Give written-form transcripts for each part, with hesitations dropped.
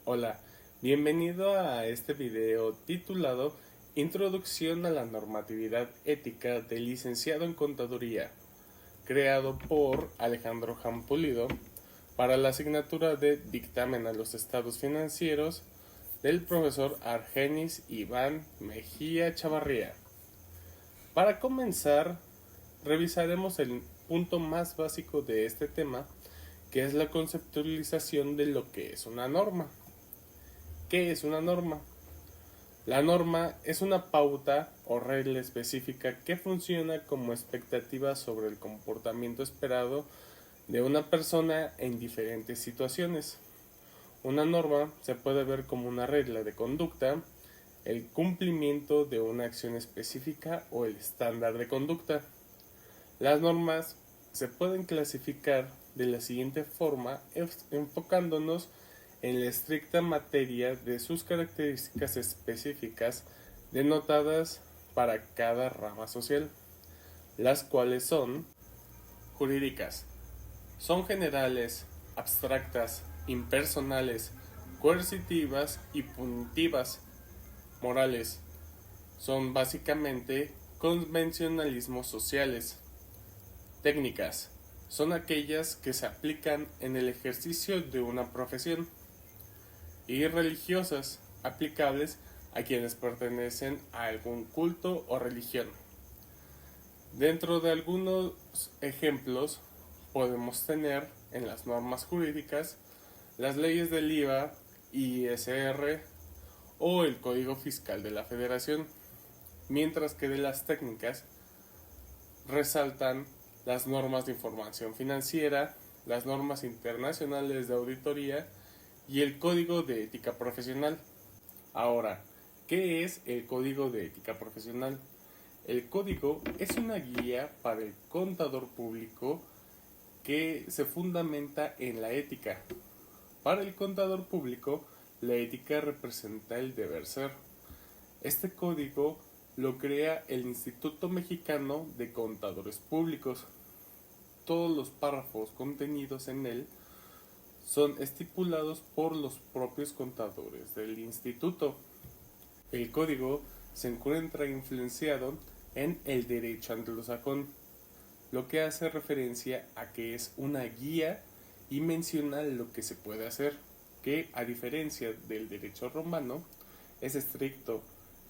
Hola, bienvenido a este video titulado Introducción a la normatividad ética del licenciado en Contaduría, creado por Alejandro Jampulido para la asignatura de Dictamen a los Estados Financieros del profesor Argenis Iván Mejía Chavarría. Para comenzar, revisaremos el punto más básico de este tema, que es la conceptualización de lo que es una norma. ¿Qué es una norma? La norma es una pauta o regla específica que funciona como expectativa sobre el comportamiento esperado de una persona en diferentes situaciones. Una norma se puede ver como una regla de conducta, el cumplimiento de una acción específica o el estándar de conducta. Las normas se pueden clasificar de la siguiente forma, enfocándonos en la estricta materia de sus características específicas denotadas para cada rama social, las cuales son jurídicas. Son generales, abstractas, impersonales, coercitivas y punitivas. Morales. Son básicamente convencionalismos sociales. Técnicas. Son aquellas que se aplican en el ejercicio de una profesión. Y religiosas, aplicables a quienes pertenecen a algún culto o religión. Dentro de algunos ejemplos podemos tener en las normas jurídicas las leyes del IVA, ISR o el Código Fiscal de la Federación, mientras que de las técnicas resaltan las normas de información financiera, las normas internacionales de auditoría y el Código de Ética Profesional. Ahora, ¿qué es el Código de Ética Profesional? El código es una guía para el contador público que se fundamenta en la ética. Para el contador público, la ética representa el deber ser. Este código lo crea el Instituto Mexicano de Contadores Públicos. Todos los párrafos contenidos en él son estipulados por los propios contadores del instituto. El código se encuentra influenciado en el derecho anglosajón, lo que hace referencia a que es una guía y menciona lo que se puede hacer, que a diferencia del derecho romano es estricto,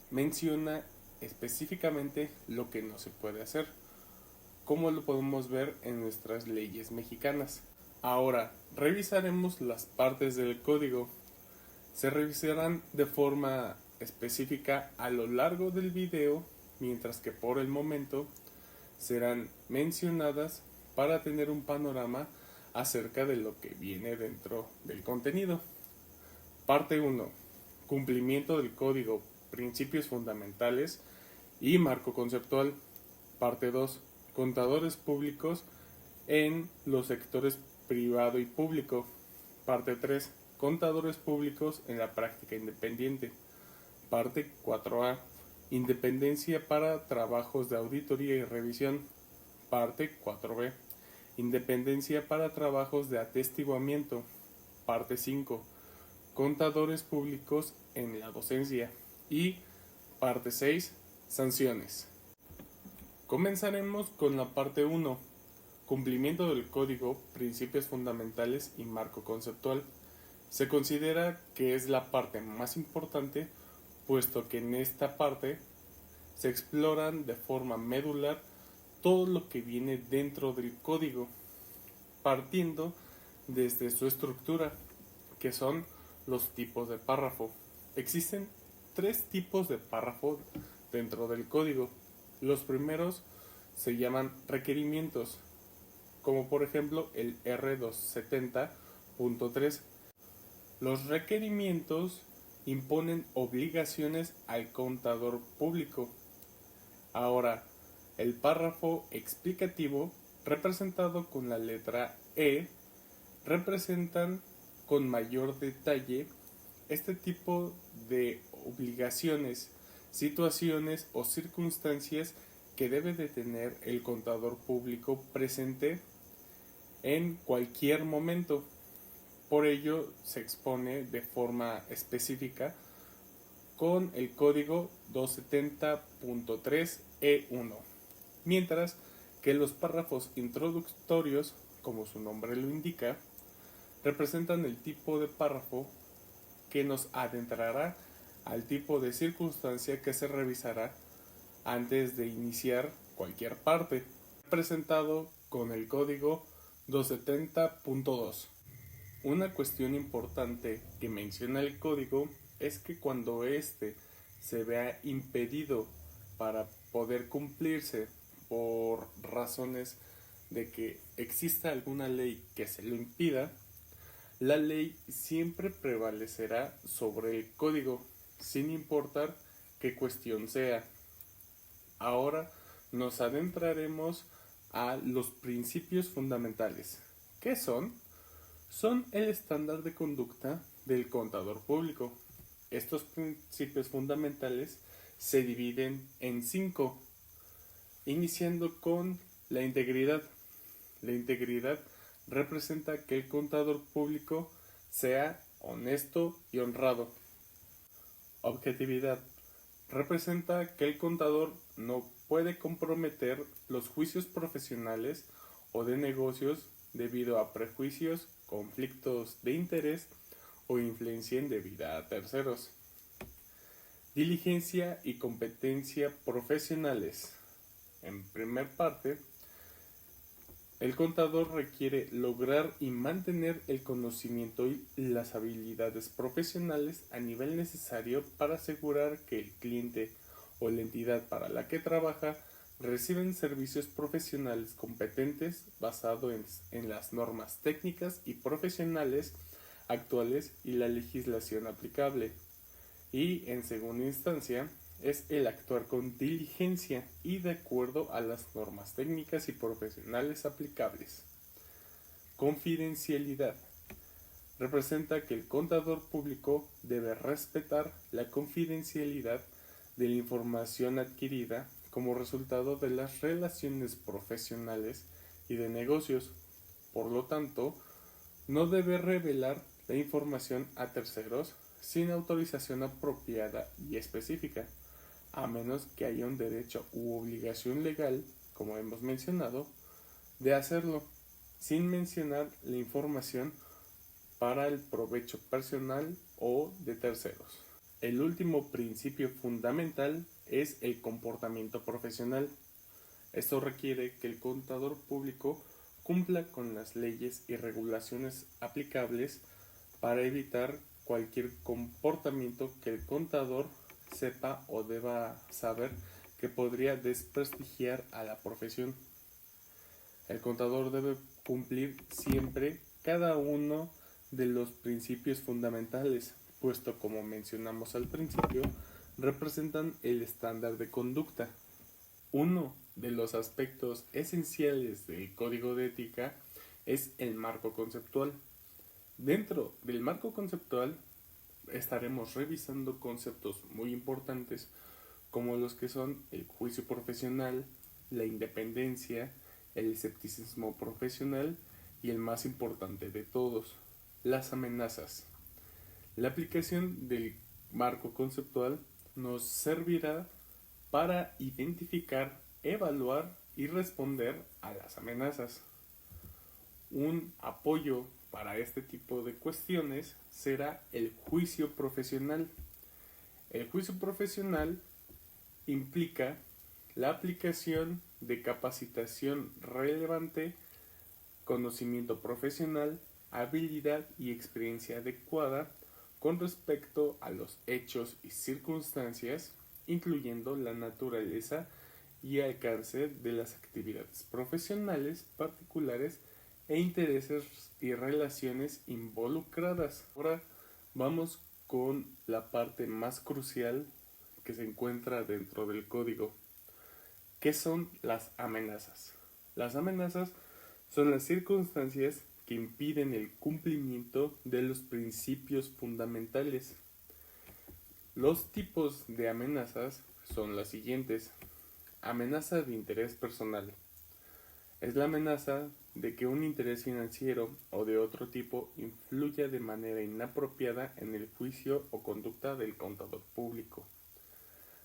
menciona específicamente lo que no se puede hacer, como lo podemos ver en nuestras leyes mexicanas. Ahora, revisaremos las partes del código. Se revisarán de forma específica a lo largo del video, mientras que por el momento serán mencionadas para tener un panorama acerca de lo que viene dentro del contenido. Parte 1. Cumplimiento del código, principios fundamentales y marco conceptual. Parte 2. Contadores públicos en los sectores privado y público. Parte 3. Contadores públicos en la práctica independiente. Parte 4A. Independencia para trabajos de auditoría y revisión. Parte 4B. Independencia para trabajos de atestiguamiento. Parte 5. Contadores públicos en la docencia. Y parte 6. Sanciones. Comenzaremos con la parte 1. Cumplimiento del código, principios fundamentales y marco conceptual. Se considera que es la parte más importante, puesto que en esta parte se exploran de forma medular todo lo que viene dentro del código, partiendo desde su estructura, que son los tipos de párrafo. Existen 3 tipos de párrafo dentro del código. Los primeros se llaman requerimientos, como por ejemplo el R270.3. Los requerimientos imponen obligaciones al contador público. Ahora, el párrafo explicativo, representado con la letra E, representan con mayor detalle este tipo de obligaciones, situaciones o circunstancias que debe de tener el contador público presente en cualquier momento. Por ello se expone de forma específica con el código 270.3E1, mientras que los párrafos introductorios, como su nombre lo indica, representan el tipo de párrafo que nos adentrará al tipo de circunstancia que se revisará antes de iniciar cualquier parte, presentado con el código 270.2. Una cuestión importante que menciona el código es que cuando éste se vea impedido para poder cumplirse por razones de que exista alguna ley que se lo impida, la ley siempre prevalecerá sobre el código, sin importar qué cuestión sea. Ahora nos adentraremos a los principios fundamentales. ¿Qué son? Son el estándar de conducta del contador público. Estos principios fundamentales se dividen en 5, iniciando con la integridad. La integridad representa que el contador público sea honesto y honrado. Objetividad representa que el contador no puede comprometer los juicios profesionales o de negocios debido a prejuicios, conflictos de interés o influencia indebida a terceros. Diligencia y competencia profesionales. En primer parte, el contador requiere lograr y mantener el conocimiento y las habilidades profesionales a nivel necesario para asegurar que el cliente o la entidad para la que trabaja reciben servicios profesionales competentes basados en las normas técnicas y profesionales actuales y la legislación aplicable. Y en segunda instancia, es el actuar con diligencia y de acuerdo a las normas técnicas y profesionales aplicables. Confidencialidad. Representa que el contador público debe respetar la confidencialidad de la información adquirida como resultado de las relaciones profesionales y de negocios. Por lo tanto, no debe revelar la información a terceros sin autorización apropiada y específica, a menos que haya un derecho u obligación legal, como hemos mencionado, de hacerlo, sin mencionar la información para el provecho personal o de terceros. El último principio fundamental es el comportamiento profesional. Esto requiere que el contador público cumpla con las leyes y regulaciones aplicables para evitar cualquier comportamiento que el contador sepa o deba saber que podría desprestigiar a la profesión. El contador debe cumplir siempre cada uno de los principios fundamentales, puesto como mencionamos al principio, representan el estándar de conducta. Uno de los aspectos esenciales del código de ética es el marco conceptual. Dentro del marco conceptual estaremos revisando conceptos muy importantes como los que son el juicio profesional, la independencia, el escepticismo profesional y el más importante de todos, las amenazas. La aplicación del marco conceptual nos servirá para identificar, evaluar y responder a las amenazas. Un apoyo para este tipo de cuestiones será el juicio profesional. El juicio profesional implica la aplicación de capacitación relevante, conocimiento profesional, habilidad y experiencia adecuada con respecto a los hechos y circunstancias, incluyendo la naturaleza y alcance de las actividades profesionales particulares e intereses y relaciones involucradas. Ahora vamos con la parte más crucial que se encuentra dentro del código. ¿Qué son las amenazas? Las amenazas son las circunstancias que impiden el cumplimiento de los principios fundamentales. Los tipos de amenazas son las siguientes. Amenaza de interés personal. Es la amenaza de que un interés financiero o de otro tipo influya de manera inapropiada en el juicio o conducta del contador público.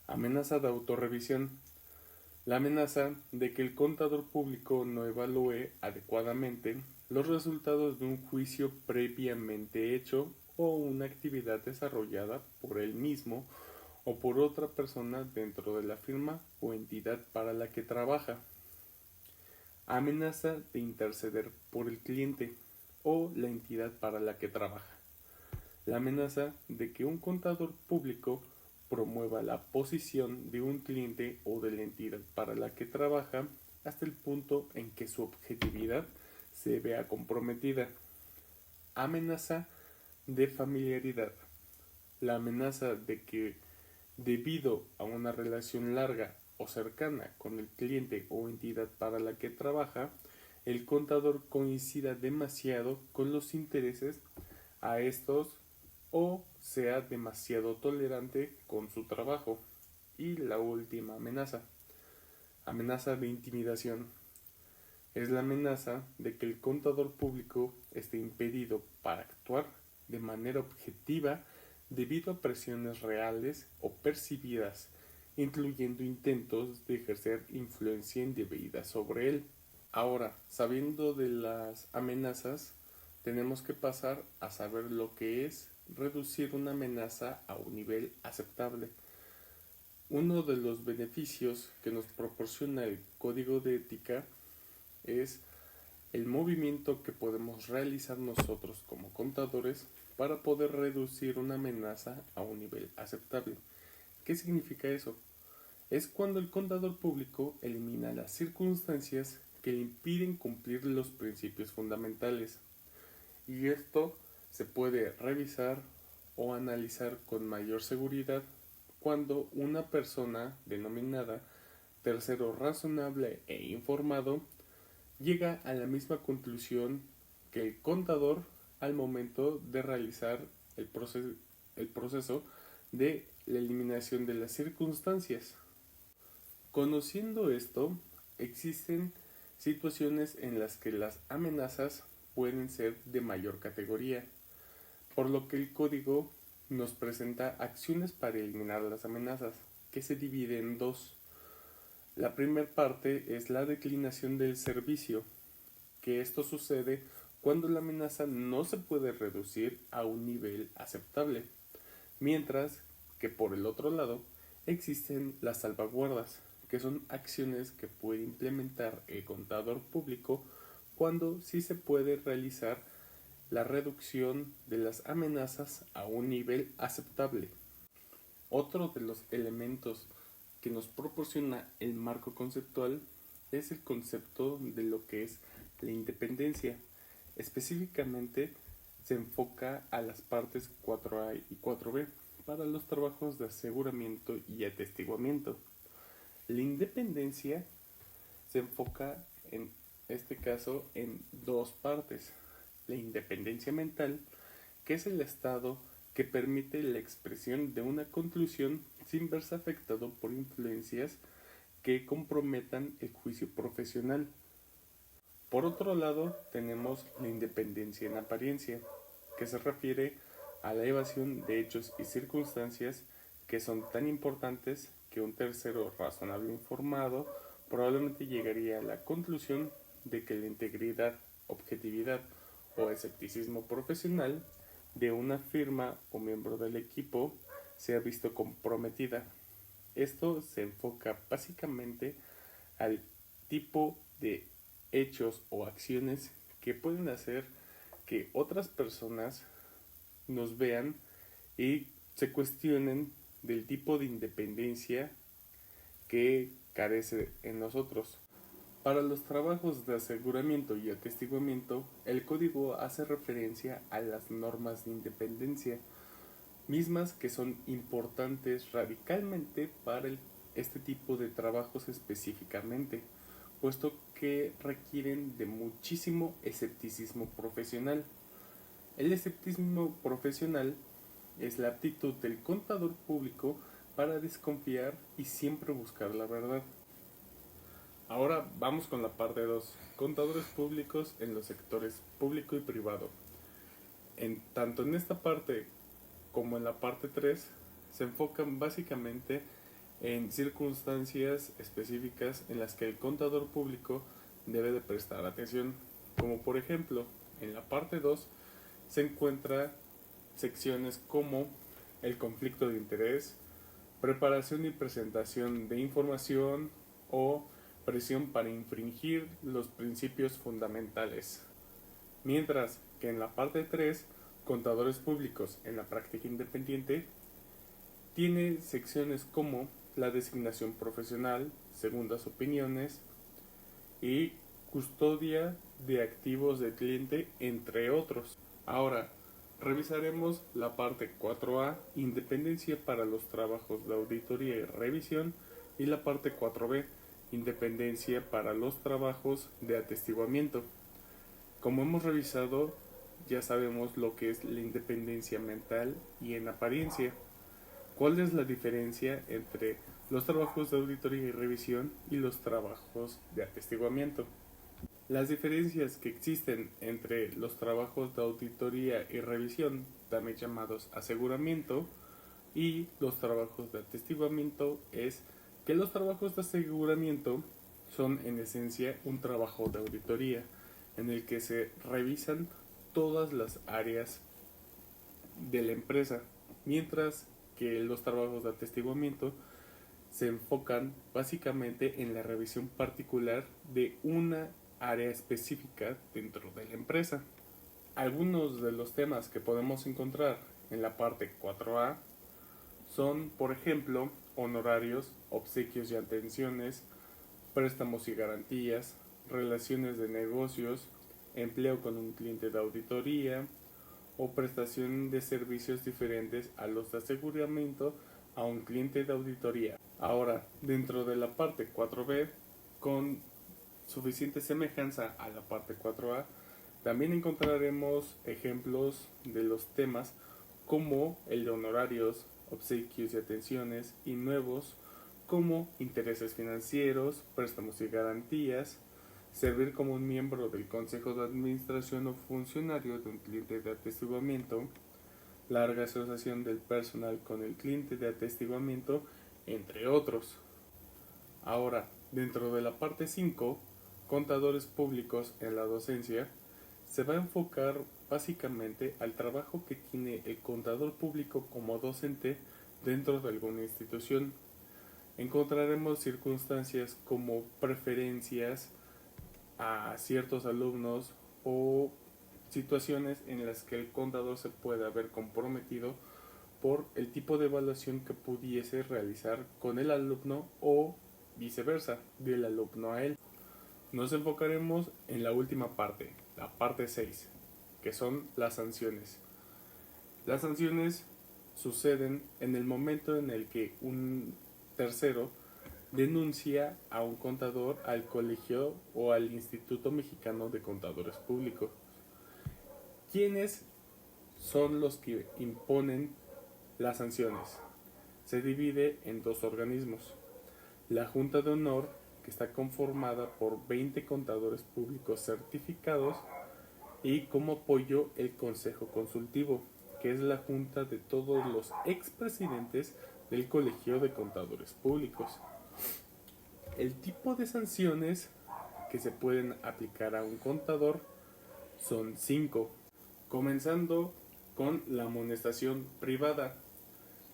Amenaza de autorrevisión. La amenaza de que el contador público no evalúe adecuadamente los resultados de un juicio previamente hecho o una actividad desarrollada por él mismo o por otra persona dentro de la firma o entidad para la que trabaja. Amenaza de interceder por el cliente o la entidad para la que trabaja. La amenaza de que un contador público promueva la posición de un cliente o de la entidad para la que trabaja hasta el punto en que su objetividad se vea comprometida. Amenaza de familiaridad. La amenaza de que, debido a una relación larga o cercana con el cliente o entidad para la que trabaja, el contador coincida demasiado con los intereses a estos o sea demasiado tolerante con su trabajo. Y la última amenaza. Amenaza de intimidación. Es la amenaza de que el contador público esté impedido para actuar de manera objetiva debido a presiones reales o percibidas, incluyendo intentos de ejercer influencia indebida sobre él. Ahora, sabiendo de las amenazas, tenemos que pasar a saber lo que es reducir una amenaza a un nivel aceptable. Uno de los beneficios que nos proporciona el código de ética es el movimiento que podemos realizar nosotros como contadores para poder reducir una amenaza a un nivel aceptable. ¿Qué significa eso? Es cuando el contador público elimina las circunstancias que le impiden cumplir los principios fundamentales. Y esto se puede revisar o analizar con mayor seguridad cuando una persona denominada tercero razonable e informado llega a la misma conclusión que el contador al momento de realizar el proceso de la eliminación de las circunstancias. Conociendo esto, existen situaciones en las que las amenazas pueden ser de mayor categoría, por lo que el código nos presenta acciones para eliminar las amenazas, que se divide en dos. La primera parte es la declinación del servicio, que esto sucede cuando la amenaza no se puede reducir a un nivel aceptable, mientras que por el otro lado existen las salvaguardas, que son acciones que puede implementar el contador público cuando sí se puede realizar la reducción de las amenazas a un nivel aceptable. Otro de los elementos que nos proporciona el marco conceptual es el concepto de lo que es la independencia. Específicamente se enfoca a las partes 4A y 4B para los trabajos de aseguramiento y atestiguamiento. La independencia se enfoca en este caso en dos partes. La independencia mental, que es el estado que permite la expresión de una conclusión sin verse afectado por influencias que comprometan el juicio profesional. Por otro lado, tenemos la independencia en apariencia, que se refiere a la evasión de hechos y circunstancias que son tan importantes que un tercero razonable informado probablemente llegaría a la conclusión de que la integridad, objetividad o escepticismo profesional de una firma o miembro del equipo se ha visto comprometida. Esto se enfoca básicamente al tipo de hechos o acciones que pueden hacer que otras personas nos vean y se cuestionen del tipo de independencia que carece en nosotros. Para los trabajos de aseguramiento y atestiguamiento, el código hace referencia a las normas de independencia, mismas que son importantes radicalmente para este tipo de trabajos específicamente, puesto que requieren de muchísimo escepticismo profesional. El escepticismo profesional es la aptitud del contador público para desconfiar y siempre buscar la verdad. Ahora vamos con la parte 2. Contadores públicos en los sectores público y privado. Tanto en esta parte como en la parte 3 se enfocan básicamente en circunstancias específicas en las que el contador público debe de prestar atención, como por ejemplo en la parte 2 se encuentra secciones como el conflicto de interés, preparación y presentación de información o presión para infringir los principios fundamentales. Mientras que en la parte 3, contadores públicos en la práctica independiente, tiene secciones como la designación profesional, segundas opiniones y custodia de activos del cliente, entre otros. Ahora, revisaremos la parte 4A, independencia para los trabajos de auditoría y revisión, y la parte 4B, independencia para los trabajos de atestiguamiento. Como hemos revisado, ya sabemos lo que es la independencia mental y en apariencia. ¿Cuál es la diferencia entre los trabajos de auditoría y revisión y los trabajos de atestiguamiento? Las diferencias que existen entre los trabajos de auditoría y revisión, también llamados aseguramiento, y los trabajos de atestiguamiento es que los trabajos de aseguramiento son en esencia un trabajo de auditoría en el que se revisan todas las áreas de la empresa, mientras que los trabajos de atestiguamiento se enfocan básicamente en la revisión particular de una área específica dentro de la empresa. Algunos de los temas que podemos encontrar en la parte 4A son, por ejemplo, honorarios, obsequios y atenciones, préstamos y garantías, relaciones de negocios, empleo con un cliente de auditoría o prestación de servicios diferentes a los de aseguramiento a un cliente de auditoría. Ahora, dentro de la parte 4B, con suficiente semejanza a la parte 4A, también encontraremos ejemplos de los temas como el de honorarios, obsequios y atenciones, y nuevos como intereses financieros, préstamos y garantías, servir como un miembro del consejo de administración o funcionario de un cliente de atestiguamiento, larga asociación del personal con el cliente de atestiguamiento, entre otros. Ahora, dentro de la parte 5, contadores públicos en la docencia, se va a enfocar básicamente al trabajo que tiene el contador público como docente dentro de alguna institución. Encontraremos circunstancias como preferencias a ciertos alumnos o situaciones en las que el contador se puede haber comprometido por el tipo de evaluación que pudiese realizar con el alumno o viceversa, del alumno a él. Nos enfocaremos en la última parte, la parte 6, que son las sanciones. Las sanciones suceden en el momento en el que un tercero denuncia a un contador al colegio o al Instituto Mexicano de Contadores Públicos. ¿Quiénes son los que imponen las sanciones? Se divide en dos organismos. La Junta de Honor, que está conformada por 20 contadores públicos certificados, y como apoyo el Consejo Consultivo, que es la junta de todos los expresidentes del Colegio de Contadores Públicos. El tipo de sanciones que se pueden aplicar a un contador son 5, comenzando con la amonestación privada.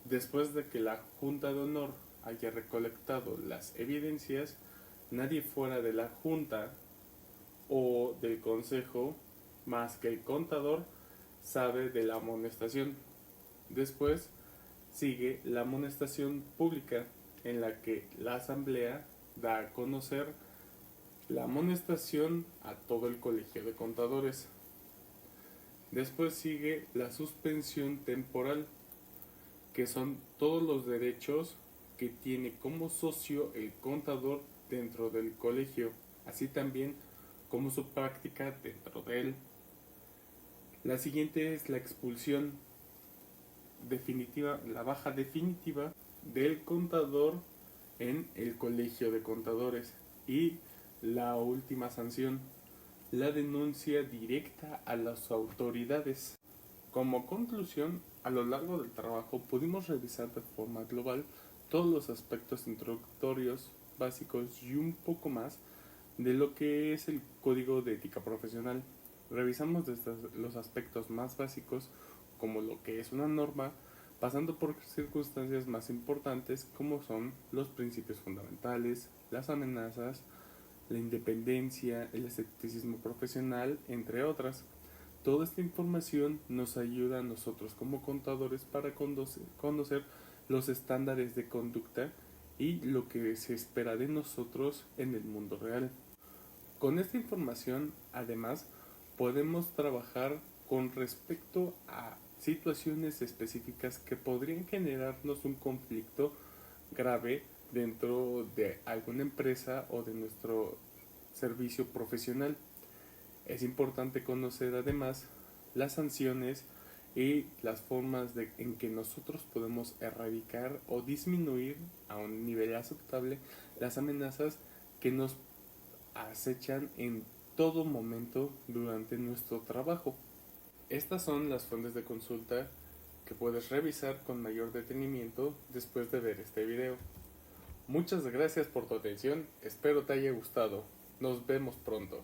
Después de que la Junta de Honor haya recolectado las evidencias, nadie fuera de la Junta o del Consejo más que el contador sabe de la amonestación. Después sigue la amonestación pública, en la que la asamblea da a conocer la amonestación a todo el colegio de contadores. Después sigue la suspensión temporal, que son todos los derechos que tiene como socio el contador dentro del colegio, así también como su práctica dentro de él. La siguiente es la expulsión definitiva, la baja definitiva del contador en el colegio de contadores, y La última sanción, la denuncia directa a las autoridades. Como conclusión, a lo largo del trabajo pudimos revisar de forma global todos los aspectos introductorios, básicos y un poco más de lo que es el código de ética profesional. Revisamos desde los aspectos más básicos, como lo que es una norma, pasando por circunstancias más importantes como son los principios fundamentales, las amenazas, la independencia, el escepticismo profesional, entre otras. Toda esta información nos ayuda a nosotros como contadores para conocer los estándares de conducta y lo que se espera de nosotros en el mundo real. Con esta información, además, podemos trabajar con respecto a situaciones específicas que podrían generarnos un conflicto grave dentro de alguna empresa o de nuestro servicio profesional. Es importante conocer además las sanciones y las formas en que nosotros podemos erradicar o disminuir a un nivel aceptable las amenazas que nos acechan en todo momento durante nuestro trabajo. Estas son las fuentes de consulta que puedes revisar con mayor detenimiento después de ver este video. Muchas gracias por tu atención, espero te haya gustado. Nos vemos pronto.